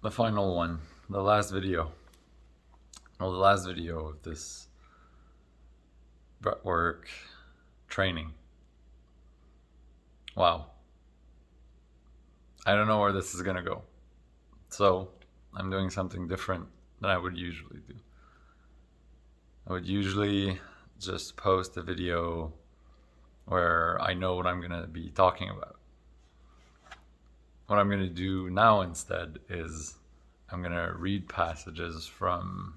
the final one, the last video. Well, the last video of this breathwork training. Wow. I don't know where this is gonna go. So I'm doing something different than I would usually do. I would usually just post a video where I know what I'm gonna be talking about. What I'm gonna do now instead is I'm gonna read passages from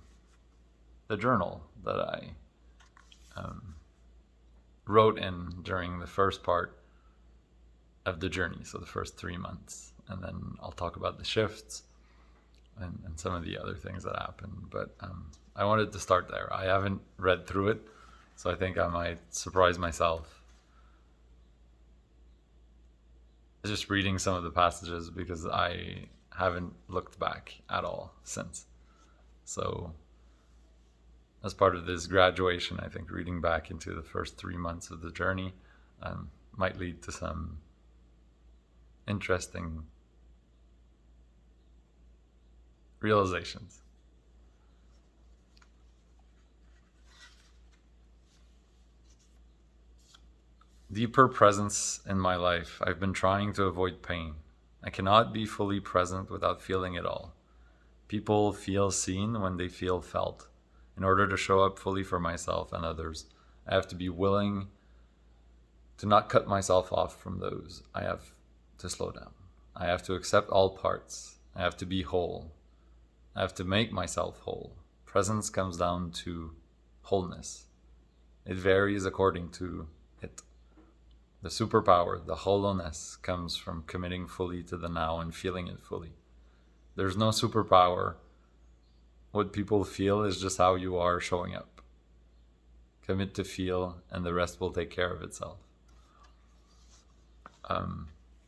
the journal that I wrote in during the first part of the journey, so the first 3 months, and then I'll talk about the shifts and some of the other things that happened. But I wanted to start there. I haven't read through it, so I think I might surprise myself just reading some of the passages, because I haven't looked back at all since. So as part of this graduation, I think reading back into the first 3 months of the journey might lead to some interesting realizations. Deeper presence in my life. I've been trying to avoid pain. I cannot be fully present without feeling it all. People feel seen when they feel felt. In order to show up fully for myself and others, I have to be willing to not cut myself off from those. I have to slow down. I have to accept all parts. I have to be whole. I have to make myself whole. Presence comes down to wholeness. It varies according to it. The superpower, the hollowness, comes from committing fully to the now and feeling it fully. There's no superpower. What people feel is just how you are showing up. Commit to feel, and the rest will take care of itself.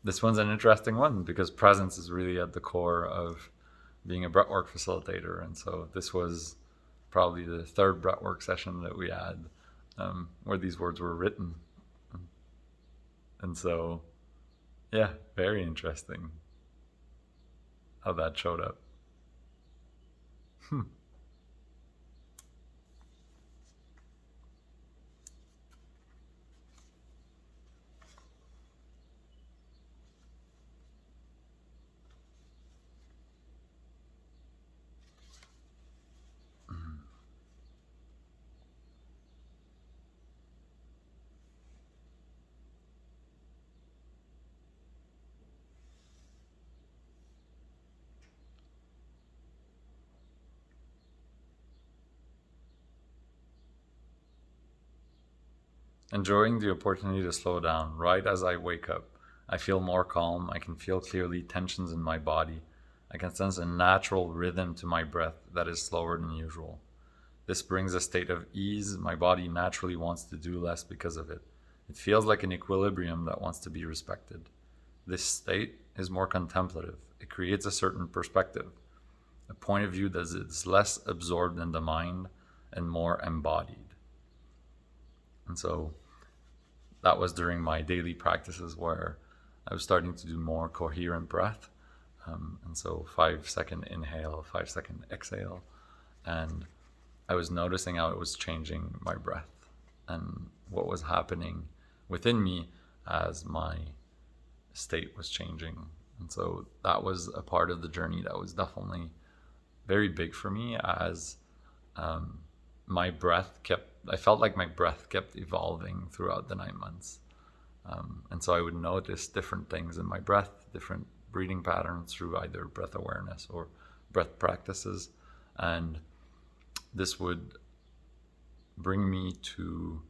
This one's an interesting one because presence is really at the core of being a breathwork facilitator. And so this was probably the third breathwork session that we had where these words were written. And so, yeah, very interesting how that showed up. Enjoying the opportunity to slow down right as I wake up. I feel more calm. I can feel clearly tensions in my body. I can sense a natural rhythm to my breath that is slower than usual. This brings a state of ease. My body naturally wants to do less because of it. It feels like an equilibrium that wants to be respected. This state is more contemplative. It creates a certain perspective, a point of view that is less absorbed in the mind and more embodied. And so that was during my daily practices where I was starting to do more coherent breath. And so 5-second inhale, 5-second exhale. And I was noticing how it was changing my breath and what was happening within me as my state was changing. And so that was a part of the journey that was definitely very big for me, as I felt like my breath kept evolving throughout the 9 months. And so I would notice different things in my breath, different breathing patterns through either breath awareness or breath practices. And this would bring me to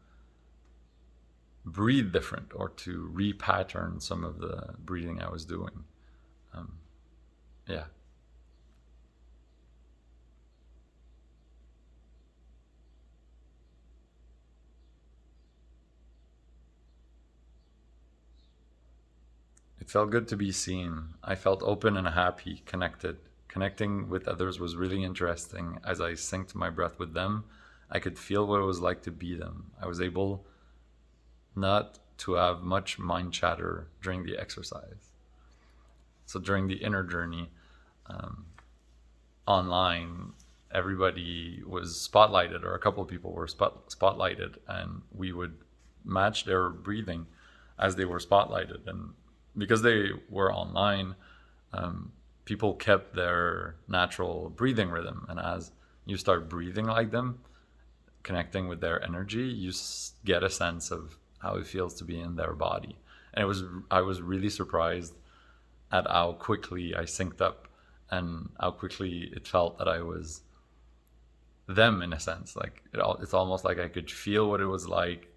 breathe different or to repattern some of the breathing I was doing. Yeah. It felt good to be seen. I felt open and happy, connected. Connecting with others was really interesting. As I synced my breath with them, I could feel what it was like to be them. I was able not to have much mind chatter during the exercise. So during the inner journey, online, everybody was spotlighted, or a couple of people were spotlighted, and we would match their breathing as they were spotlighted. And because they were online, people kept their natural breathing rhythm. And as you start breathing like them, connecting with their energy, you get a sense of how it feels to be in their body. And I was really surprised at how quickly I synced up and how quickly it felt that I was them, in a sense. Like it's almost like I could feel what it was like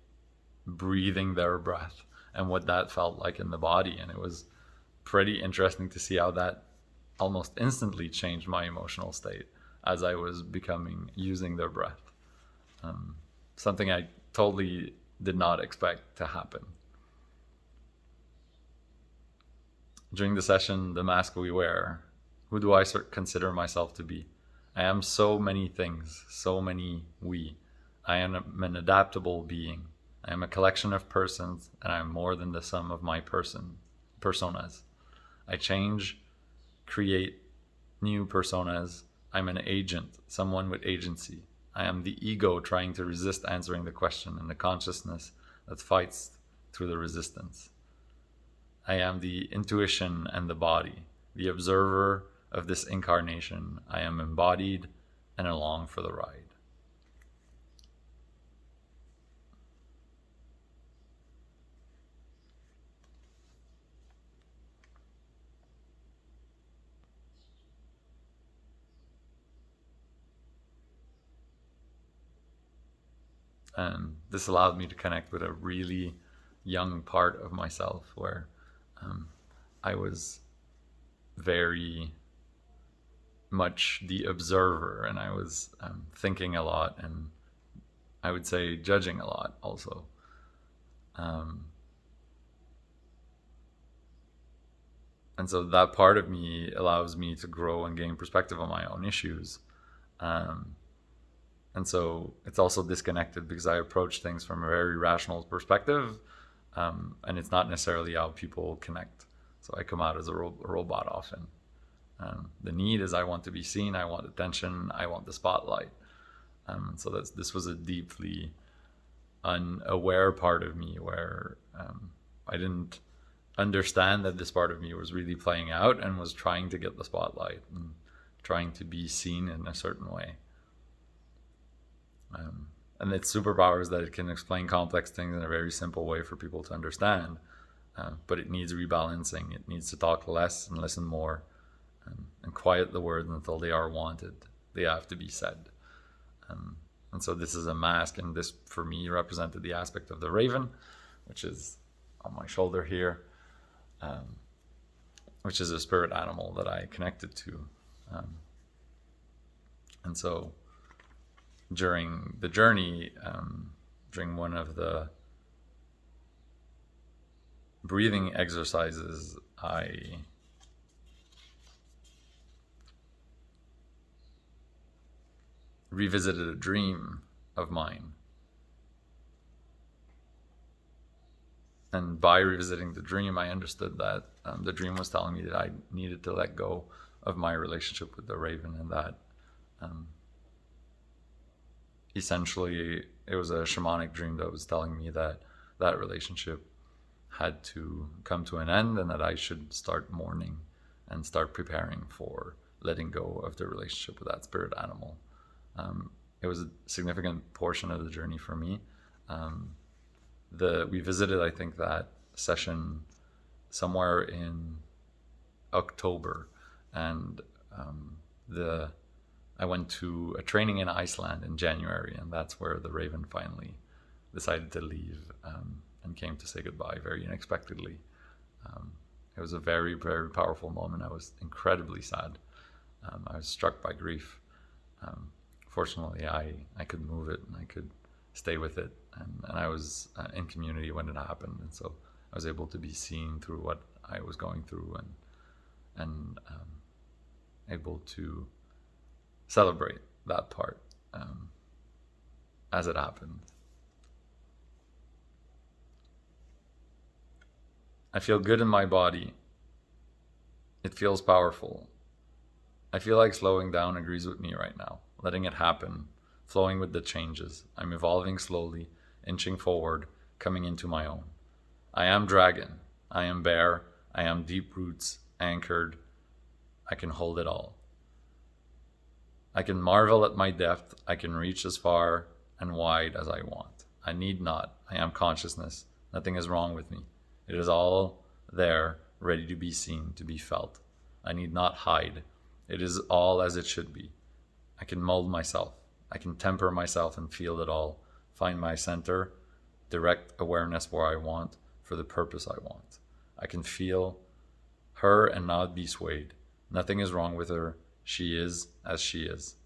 breathing their breath and what that felt like in the body. And it was pretty interesting to see how that almost instantly changed my emotional state as I was using their breath. Something I totally did not expect to happen. During the session, the mask we wear, who do I consider myself to be? I am so many things, so many we. I am an adaptable being. I am a collection of persons, and I am more than the sum of my personas. I change, create new personas. I'm an agent, someone with agency. I am the ego trying to resist answering the question, and the consciousness that fights through the resistance. I am the intuition and the body, the observer of this incarnation. I am embodied and along for the ride. And this allowed me to connect with a really young part of myself where I was very much the observer, and I was thinking a lot, and I would say judging a lot also. And so that part of me allows me to grow and gain perspective on my own issues. And so it's also disconnected because I approach things from a very rational perspective, and it's not necessarily how people connect. So I come out as a robot often. The need is I want to be seen, I want attention, I want the spotlight. So this was a deeply unaware part of me where I didn't understand that this part of me was really playing out and was trying to get the spotlight and trying to be seen in a certain way. And its superpower is that it can explain complex things in a very simple way for people to understand. But it needs rebalancing. It needs to talk less and listen more, and quiet the words until they are wanted. They have to be said. And so this is a mask, and this for me represented the aspect of the raven, which is on my shoulder here, which is a spirit animal that I connected to. And so during the journey, during one of the breathing exercises, I revisited a dream of mine. And by revisiting the dream, I understood that the dream was telling me that I needed to let go of my relationship with the raven, and that essentially it was a shamanic dream that was telling me that that relationship had to come to an end, and that I should start mourning and start preparing for letting go of the relationship with that spirit animal. It was a significant portion of the journey for me. We visited, I think, that session somewhere in October, and I went to a training in Iceland in January, and that's where the raven finally decided to leave and came to say goodbye very unexpectedly. It was a very, very powerful moment. I was incredibly sad. I was struck by grief. Fortunately, I could move it, and I could stay with it, and I was in community when it happened, and so I was able to be seen through what I was going through, and able to celebrate that part as it happened. I feel good in my body. It feels powerful. I feel like slowing down agrees with me right now, letting it happen, flowing with the changes. I'm evolving slowly, inching forward, coming into my own. I am dragon. I am bear. I am deep roots, anchored. I can hold it all. I can marvel at my depth. I can reach as far and wide as I want. I need not. I am consciousness. Nothing is wrong with me. It is all there, ready to be seen, to be felt. I need not hide. It is all as it should be. I can mold myself. I can temper myself and feel it all. Find my center, direct awareness where I want, for the purpose I want. I can feel her and not be swayed. Nothing is wrong with her. She is as she is.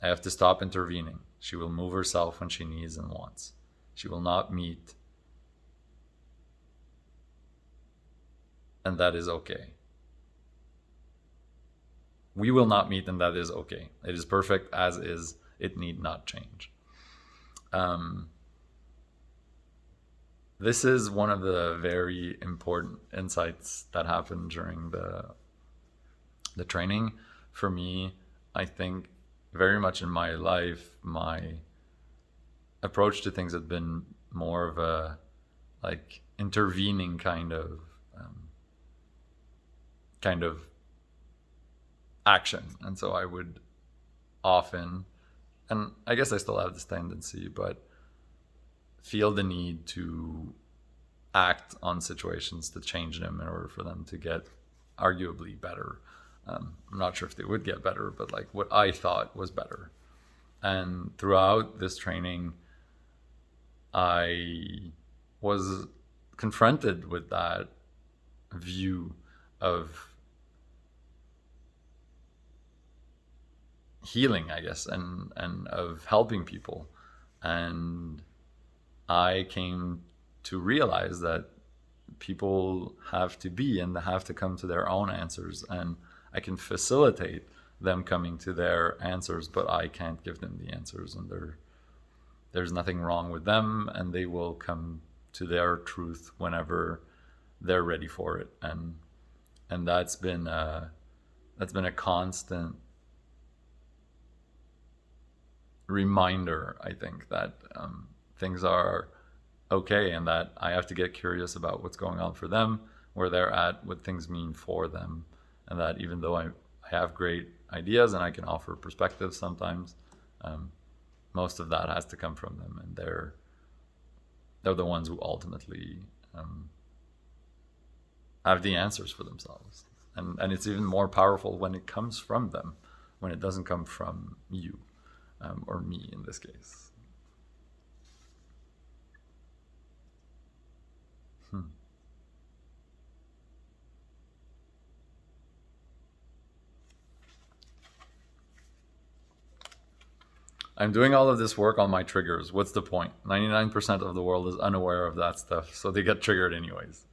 I have to stop intervening. She will move herself when she needs and wants. She will not meet, and that is okay. We will not meet, and that is okay. It is perfect as is. It need not change. This is one of the very important insights that happened during the training. For me, I think very much in my life, my approach to things has been more of a like intervening kind of action. And so I would often, and I guess I still have this tendency, but feel the need to act on situations to change them in order for them to get arguably better. I'm not sure if they would get better, but like what I thought was better. And throughout this training, I was confronted with that view of healing, I guess, and of helping people. And I came to realize that people have to be and have to come to their own answers, and I can facilitate them coming to their answers, but I can't give them the answers, and there's nothing wrong with them, and they will come to their truth whenever they're ready for it. And that's been a constant reminder, I think, that things are okay, and that I have to get curious about what's going on for them, where they're at, what things mean for them, and that even though I have great ideas and I can offer perspectives sometimes, most of that has to come from them, and they're the ones who ultimately have the answers for themselves. And it's even more powerful when it comes from them, when it doesn't come from you, or me in this case. I'm doing all of this work on my triggers. What's the point? 99% of the world is unaware of that stuff, so they get triggered anyways.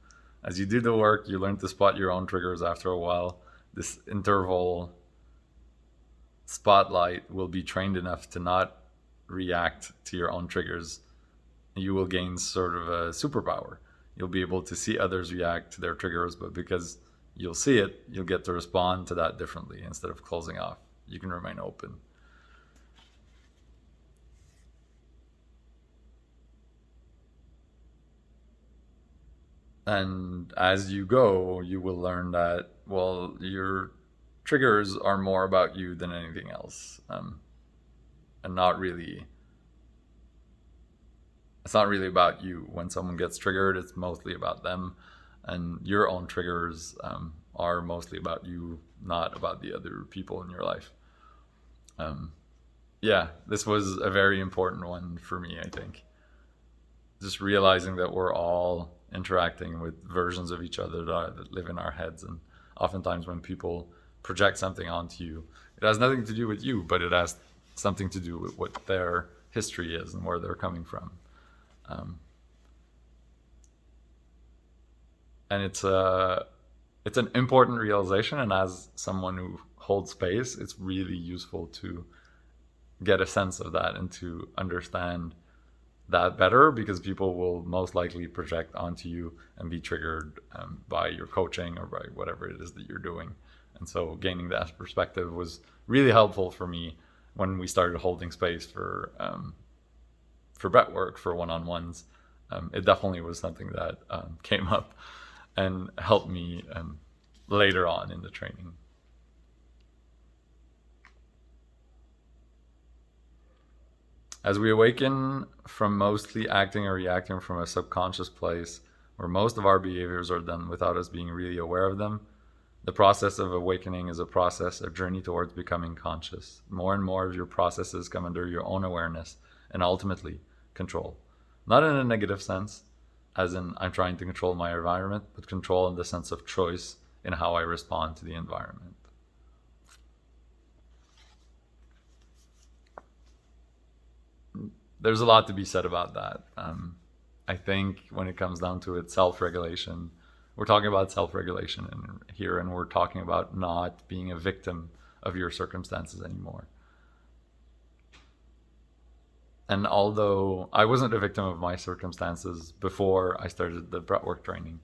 As you do the work, you learn to spot your own triggers after a while. This interval spotlight will be trained enough to not react to your own triggers. You will gain sort of a superpower. You'll be able to see others react to their triggers, but because you'll see it, you'll get to respond to that differently instead of closing off. You can remain open. And as you go, you will learn that, well, your triggers are more about you than anything else. And not really, it's not really about you. When someone gets triggered, it's mostly about them. And your own triggers are mostly about you, not about the other people in your life. Yeah, this was a very important one for me, I think. Just realizing that we're all interacting with versions of each other that live in our heads, and oftentimes when people project something onto you, it has nothing to do with you, but it has something to do with what their history is and where they're coming from. And it's an important realization, and as someone who holds space, it's really useful to get a sense of that and to understand that better, because people will most likely project onto you and be triggered by your coaching or by whatever it is that you're doing. And so gaining that perspective was really helpful for me when we started holding space for breathwork, for one-on-ones. It definitely was something that came up and helped me later on in the training. As we awaken from mostly acting or reacting from a subconscious place, where most of our behaviors are done without us being really aware of them, the process of awakening is a process, a journey towards becoming conscious. More and more of your processes come under your own awareness and ultimately control. Not in a negative sense, as in I'm trying to control my environment, but control in the sense of choice in how I respond to the environment. There's a lot to be said about that. I think when it comes down to it, self-regulation, we're talking about self-regulation here, and we're talking about not being a victim of your circumstances anymore. And although I wasn't a victim of my circumstances before I started the breathwork training,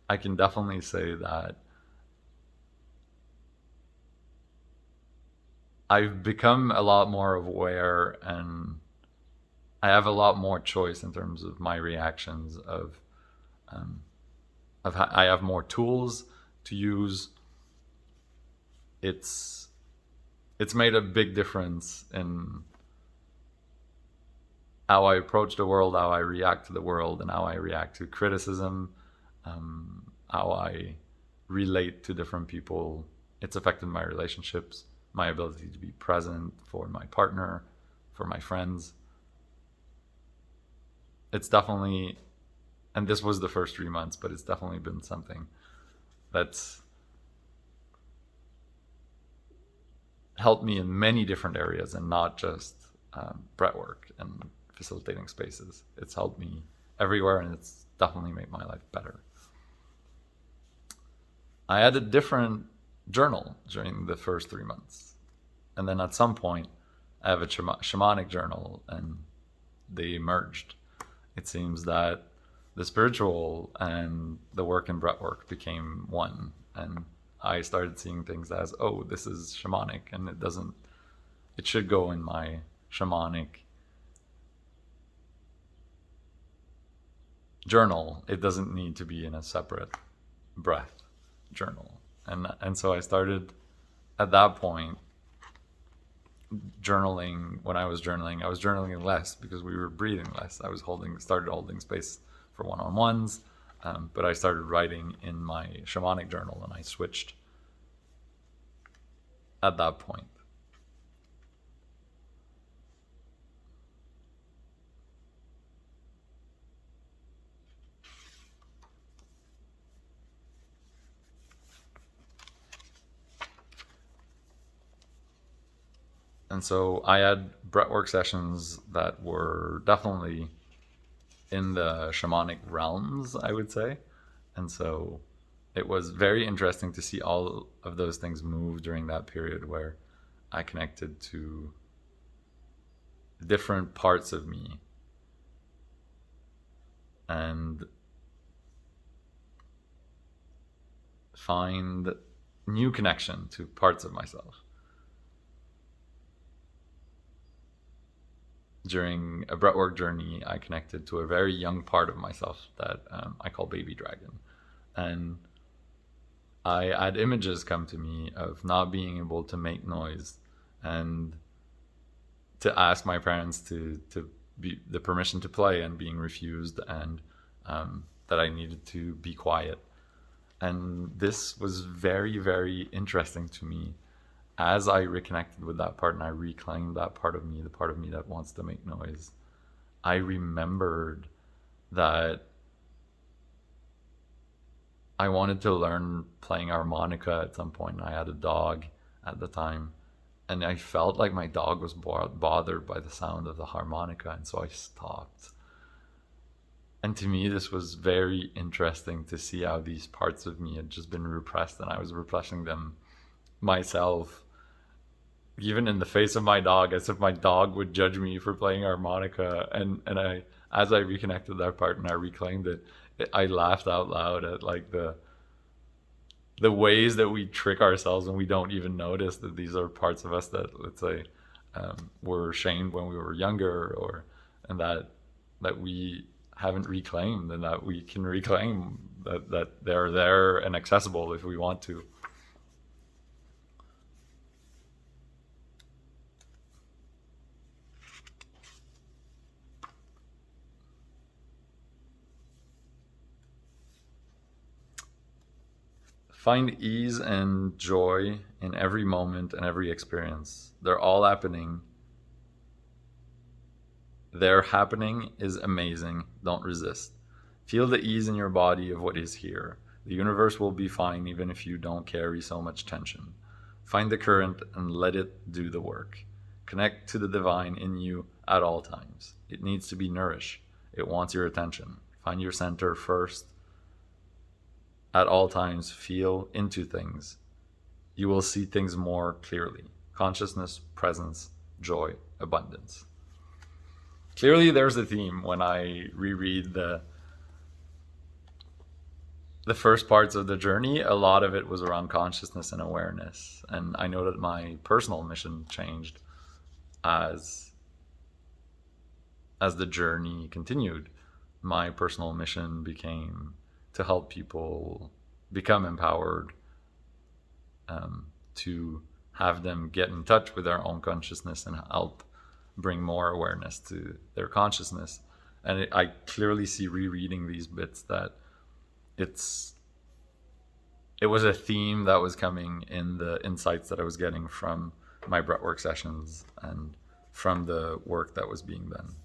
I can definitely say that I've become a lot more aware, and I have a lot more choice in terms of my reactions. I have more tools to use. It's made a big difference in how I approach the world, how I react to the world, and how I react to criticism, how I relate to different people. It's affected my relationships, my ability to be present for my partner, for my friends. It's definitely, and this was the first 3 months, but it's definitely been something that's helped me in many different areas, and not just breathwork and facilitating spaces. It's helped me everywhere, and it's definitely made my life better. I had a different journal during the first 3 months, and then at some point I have a shamanic journal, and they merged. It seems that the spiritual and the work in breathwork became one, and I started seeing things as, oh, this is shamanic, and it should go in my shamanic journal. It doesn't need to be in a separate breath journal. And so I started at that point journaling. When I was journaling less because we were breathing less. I started holding space for one-on-ones, but I started writing in my shamanic journal, and I switched at that point. And so I had breathwork sessions that were definitely in the shamanic realms, I would say. And so it was very interesting to see all of those things move during that period, where I connected to different parts of me and find new connection to parts of myself. During a breathwork journey, I connected to a very young part of myself that I call baby dragon. And I had images come to me of not being able to make noise, and to ask my parents to be the permission to play, and being refused, and that I needed to be quiet. And this was very, very interesting to me. As I reconnected with that part and I reclaimed that part of me, the part of me that wants to make noise, I remembered that I wanted to learn playing harmonica at some point. I had a dog at the time, and I felt like my dog was bothered by the sound of the harmonica, and so I stopped. And to me, this was very interesting to see how these parts of me had just been repressed, and I was repressing them myself even in the face of my dog, as if my dog would judge me for playing harmonica. And I, as I reconnected that part and I reclaimed it, I laughed out loud at like the ways that we trick ourselves and we don't even notice that these are parts of us that, let's say, were shamed when we were younger, or and that we haven't reclaimed, and that we can reclaim, that they're there and accessible if we want to. Find ease and joy in every moment and every experience. They're all happening. Their happening is amazing. Don't resist. Feel the ease in your body of what is here. The universe will be fine even if you don't carry so much tension. Find the current and let it do the work. Connect to the divine in you at all times. It needs to be nourished. It wants your attention. Find your center first. At all times, feel into things. You will see things more clearly. Consciousness, presence, joy, abundance. Clearly, there's a theme when I reread the first parts of the journey. A lot of it was around consciousness and awareness. And I know that my personal mission changed as the journey continued. My personal mission became to help people become empowered, to have them get in touch with their own consciousness and help bring more awareness to their consciousness. And I clearly see rereading these bits that it was a theme that was coming in the insights that I was getting from my breathwork sessions and from the work that was being done.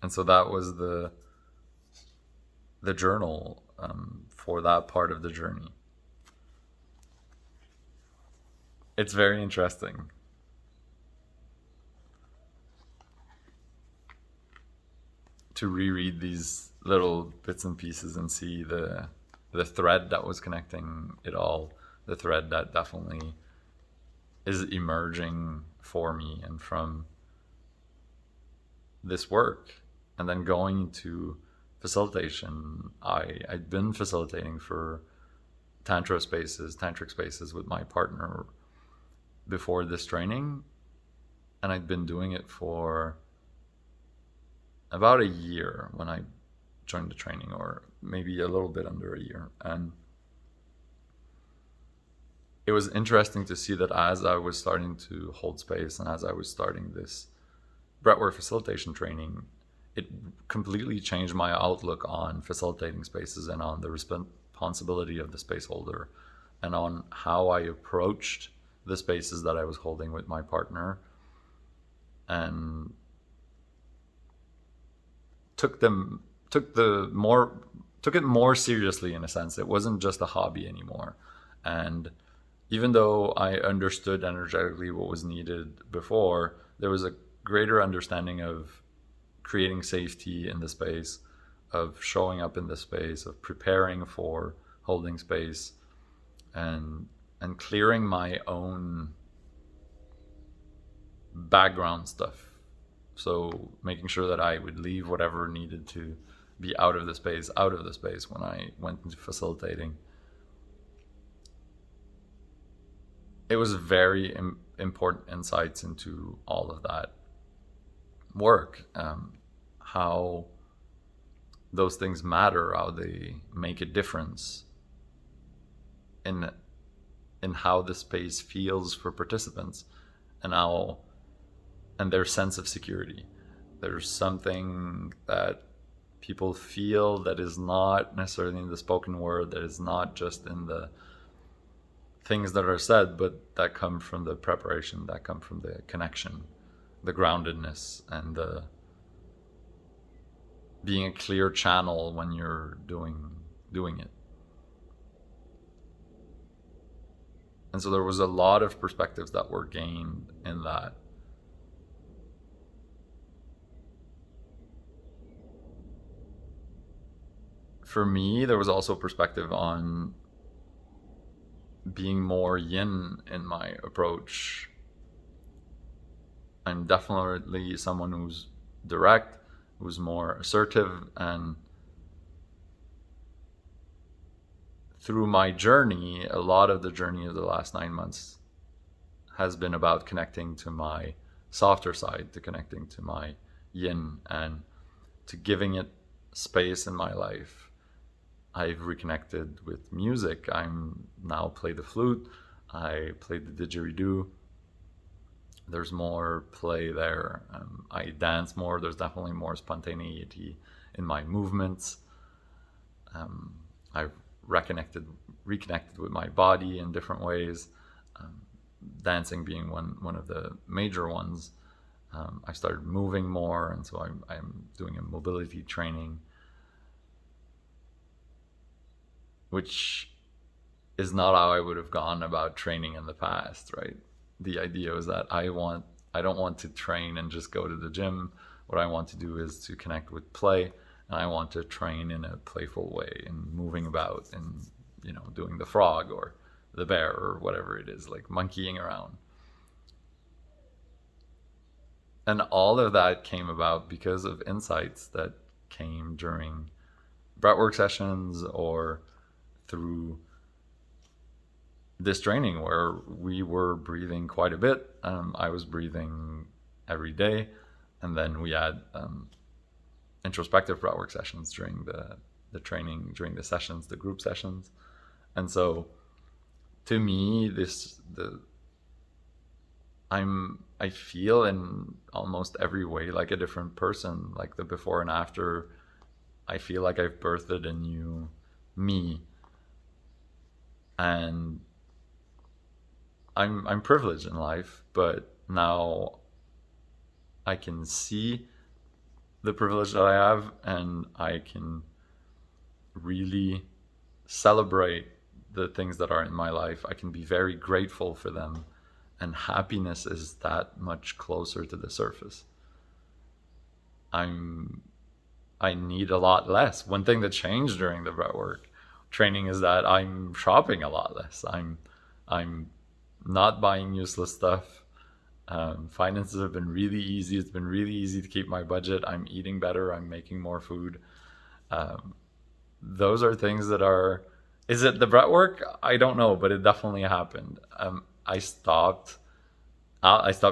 And so that was the journal, for that part of the journey. It's very interesting. To reread these little bits and pieces and see the thread that was connecting it all, the thread that definitely is emerging for me and from this work. And then going to facilitation, I'd been facilitating for tantric spaces with my partner before this training, and I'd been doing it for about a year when I joined the training, or maybe a little bit under a year. And it was interesting to see that as I was starting to hold space and as I was starting this breathwork facilitation training, it completely changed my outlook on facilitating spaces and on the responsibility of the space holder and on how I approached the spaces that I was holding with my partner, and took it more seriously, in a sense. It wasn't just a hobby anymore. And even though I understood energetically what was needed before, there was a greater understanding of creating safety in the space, of showing up in the space, of preparing for holding space, and clearing my own background stuff. So making sure that I would leave whatever needed to be out of the space when I went into facilitating. It was very important insights into all of that work, how those things matter, how they make a difference in how the space feels for participants, and their sense of security. There's something that people feel that is not necessarily in the spoken word, that is not just in the things that are said, but that come from the preparation, that come from the connection, the groundedness, and the being a clear channel when you're doing it. And so there was a lot of perspectives that were gained in that. for me, there was also perspective on being more yin in my approach. I'm definitely someone who's direct, who's more assertive, and through my journey, a lot of the journey of the last 9 months has been about connecting to my softer side, to connecting to my yin, and to giving it space in my life. I've reconnected with music. I'm now play the flute. I play the didgeridoo. There's more play there. I dance more. There's definitely more spontaneity in my movements. I've reconnected with my body in different ways. Dancing being one of the major ones. I started moving more, and so I'm doing a mobility training, which is not how I would have gone about training in the past, right? The idea was that I don't want to train and just go to the gym. What I want to do is to connect with play, and I want to train in a playful way and moving about and, doing the frog or the bear or whatever it is, like monkeying around. And all of that came about because of insights that came during breathwork sessions or through this training where we were breathing quite a bit. I was breathing every day, and then we had introspective breathwork sessions during the training, during the sessions, the group sessions. And so to me, I feel in almost every way like a different person. Like the before and after, I feel like I've birthed a new me. And I'm privileged in life, but now I can see the privilege that I have, and I can really celebrate the things that are in my life. I can be very grateful for them, and happiness is that much closer to the surface. I need a lot less. One thing that changed during the breathwork training is that I'm shopping a lot less. I'm not buying useless stuff. Finances have been really easy. It's been really easy to keep my budget. I'm eating better. I'm making more food. Those are things that are. Is it the breathwork? I don't know, but it definitely happened. I stopped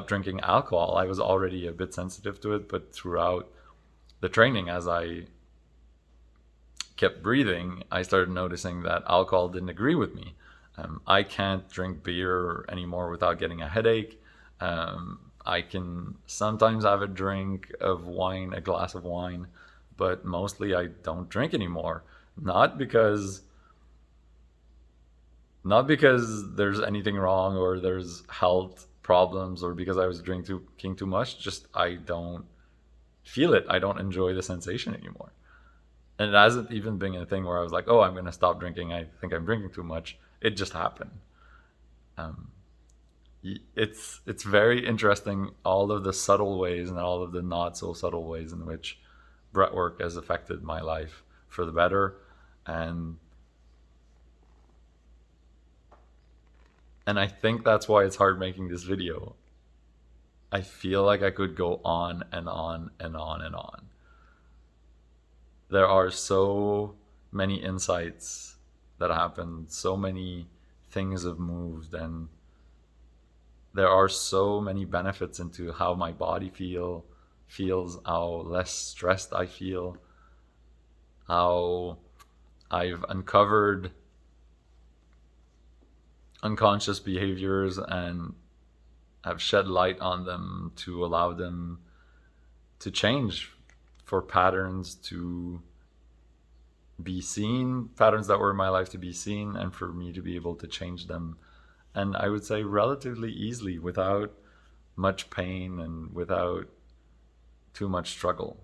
drinking alcohol. I was already a bit sensitive to it, but throughout the training, as I kept breathing, I started noticing that alcohol didn't agree with me. I can't drink beer anymore without getting a headache. I can sometimes have a drink of wine, a glass of wine, but mostly I don't drink anymore. Not because there's anything wrong or there's health problems or because I was drinking too much. Just I don't feel it. I don't enjoy the sensation anymore. And it hasn't even been a thing where I was like, oh, I'm going to stop drinking. I think I'm drinking too much. It just happened. It's very interesting, all of the subtle ways and all of the not so subtle ways in which breathwork has affected my life for the better. And I think that's why it's hard making this video. I feel like I could go on and on and on and on. There are so many insights that happened, so many things have moved, and there are so many benefits into how my body feels, how less stressed I feel, how I've uncovered unconscious behaviors and have shed light on them to allow them to change, for patterns to be seen, patterns that were in my life to be seen, and for me to be able to change them. And I would say relatively easily, without much pain and without too much struggle.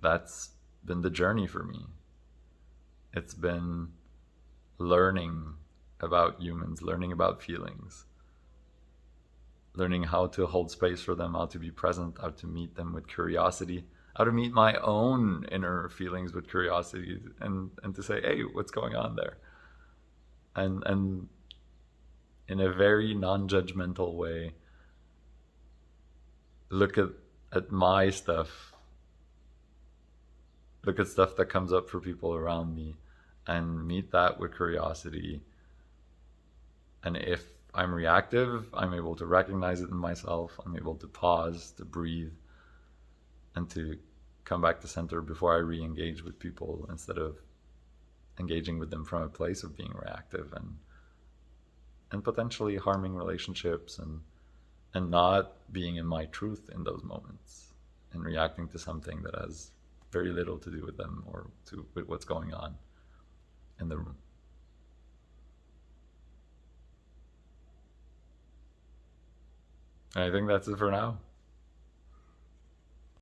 That's been the journey for me. It's been learning about humans, learning about feelings, learning how to hold space for them, how to be present, how to meet them with curiosity, how to meet my own inner feelings with curiosity, and to say, hey, what's going on there? And in a very non-judgmental way, look at my stuff, look at stuff that comes up for people around me, and meet that with curiosity. And if I'm reactive, I'm able to recognize it in myself. I'm able to pause, to breathe, and to come back to center before I re-engage with people, instead of engaging with them from a place of being reactive and potentially harming relationships, and not being in my truth in those moments, and reacting to something that has very little to do with them or with what's going on in the room. And I think that's it for now.